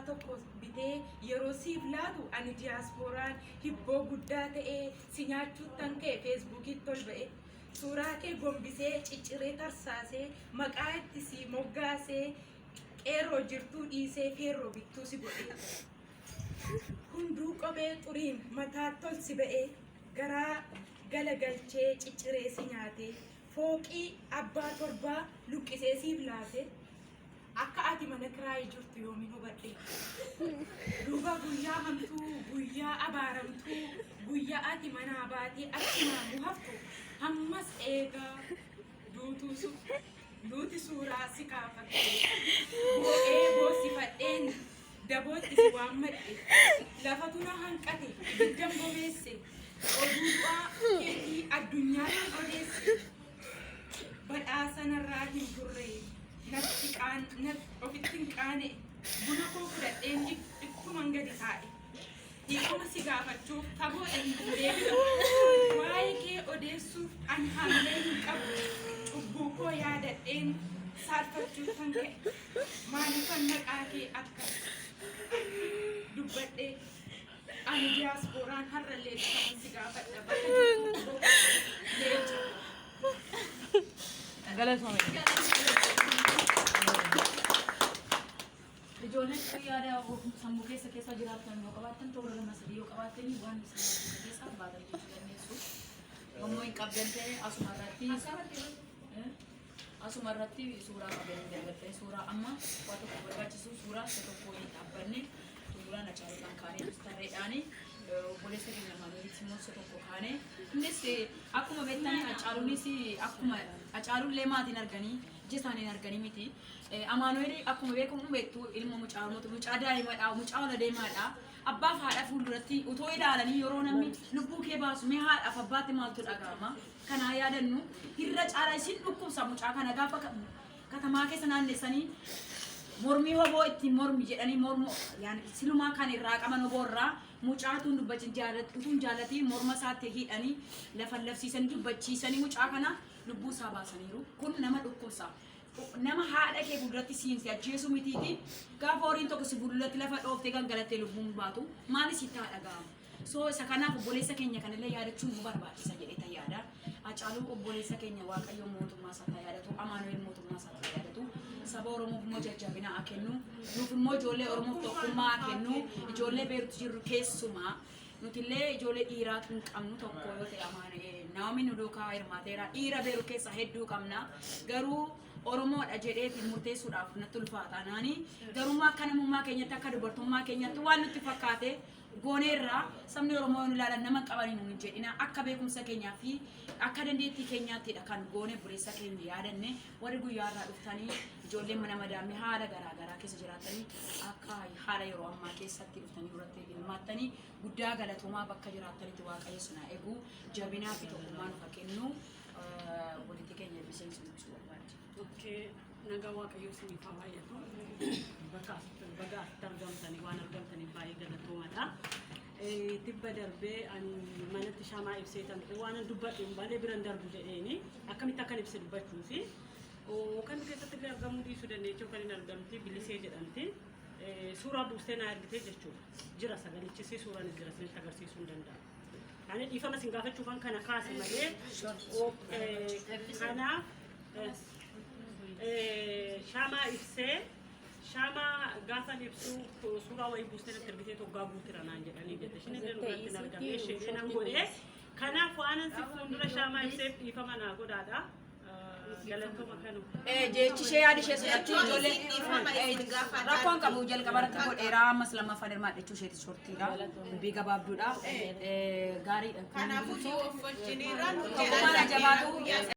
tokko bitee yeroo siif laatu ani diyaaspooraan hibboo guddaa ta'ee si nyaachuuttan ka'e feesbuukitti ol ba'e suuraa kee gombisee cicciree tarsaasee maqaa itti si moggaasee qeerroo jirtuu dhiisee feerroo bittuu si godhee hunduu qobee xuriin mataa tolsi ba'ee garaa galagalchee cicciree si nyaatee fooqii abbaa torbaa luqqisee siif laate akka ati mana kiraayii jirtu yoomin hubadhe duuba guyyaa hamtuu guyyaa abaaramtuu guyyaa ati manaa baatee akkuma buhaftu hammas eegaa duuti suuraa si kaafattee bo'ee boosifadheen dabootti si waammadhe lafatu na hanqate biddan bobeesse oduudhaa keetii addunyaatti odeesse badhaasanarraa hin turre ofitti hin qaane buna koo fudhadheen ittuman gadi taa'e hiikuma si gaafachuuf fagoodha hin deebi'u waa'ee kee odeessuuf ani haamilee hin qabu cubbuu koo yaadadheen saalfachuuf kan ka'e maaliifan maqaa kee akka dubbadhe ani diyaaspooraan har'allee kan si gaafadha bakka jirtu leenca. Ijoolleen yaada sammuu keessa jiraatan yoo qabaatan toora lama sadii yoo qabaatan waan isaan keessaa baatan jechuudha dandeessu. Yommuu hin qabdan ta'e asuma irratti suuraa qabanii darbattanii suuraa amma waa tokko barbaachisu suuraa isa tokko hin dhaabbanne suuraa na caalu kan kaanee tarreedhaanii obboleessa keenya maamilti immoo isa tokko kaanee innis akkuma beektanii Hacaaluunis akkuma Hacaaluullee maatiin arganii ija isaanii arganii miti. Amaanu'eel akkuma beekamu beektu ilma mucaa daa'imadha mucaa ola deemaadha. Abbaaf haadha fuulduratti utoo ilaalanii yeroo namni lubbuu kee baasu mee haadhaaf abbaatti maaltu dhaga'ama. Kanaa yaadannu irra caala isin dhukkubsa mucaa kana gaafa katamaa keessa naannessanii mormii hoboo ittiin mormi jedhanii mormoo silumaa kan irraa qaban hoboo irraa mucaatuun dubbachin jaalatiin morma isaatti hidhanii lafa lafsiisanii dubbachiisanii mucaa kana lubbuu isaa baasaniiru. Kun nama dhukkubsa. Nama haadha kee fuulduratti siinsi ajjeesuu mitiiti gaafa horiin tokko si fuulduratti lafa dhooftee gangalattee lubbuun baatu maalis itti haadha ga'ama. So isa kanaaf obboleessa keenya kanallee yaadachuun nu barbaachisa jedhee yaada. Hacaaluu obboleessa keenya Waaqayyo mootummaa isaa yaadatu Amaanu'eel mootummaa isaa yaadatu saba Oromoof immoo jajjabina haa kennu nuuf immoo ijoollee Oromoof tokkummaa haa kennu ijoollee beektu jirru keessumaa nutillee ijoollee dhiiraa hin qabnu tokko yoo ta'e Amaanu'eel namni nu duukaa hirmaateera dhiira beeru keessa hedduu qabna garuu Oromoodha jedheetiin murteessuudhaaf natti ulfaata naani garummaa akka namummaa keenyatti akka dubartummaa keenyatti waan nutti fakkaate gooneerraa sabni Oromoo nu ilaalan nama qabanii nu hin jedhina akka beekumsa keenyaa fi akka dandeettii keenyaattidha kan goone buleessa keenya yaadanne warri guyyaarraa dhuftanii ijoolleen mana madaamii haala garaagaraa keessa jiraatanii akka haala yeroo ammaa keessatti dhuftanii duratti hirmaattanii guddaa galatoomaa bakka jiraatanitti Waaqayyo sinaa eegu jabinaa fi tokkummaa nuuf kennu walitti keenya biseensi nuti barbaachisa. Oke, naga Waaqayyo isiniif haa baay'atu. Baga asitti argamtanii waan argamtaniif baay'ee galatoomaadha. Tibba darbee ani manatti shaamaa ibsee tamte waan dubbadhu baay'ee biran darbu jedheeni akkamitti akkan ibse dubbachuu fi kan keessatti illee argamuu dhiisuu dandeechuu kan hin argamti bilisee jedhamti. Suuraa buustee na argitee jechuudha. Jira sagalichisi suuraan jira isinitti agarsiisuu hin danda'a. Ani dhiifama isin gaafachuufan kana kaase malee kanaaf shama ibsee shama gaafa ibsu suuraa wayii buustee natti argitee toggaa guutira naan jedhanii jette isheen illee nurratti hin argamne ishee nan godhee kanaaf waanan si fuuldura shama ibseef dhiifama naa godhaadha. Galatooma kanu. Jechi ishee yaada ishee sodachuu ijoollee rakkoon qabu jalqabarratti godheeraa ammas lammaffaan hirmaadhachuu isheeti shortiidha. Dubbii gabaabduudha. Gaariidha. Kanaafuu yoo of wajjiniirraa jabaatu.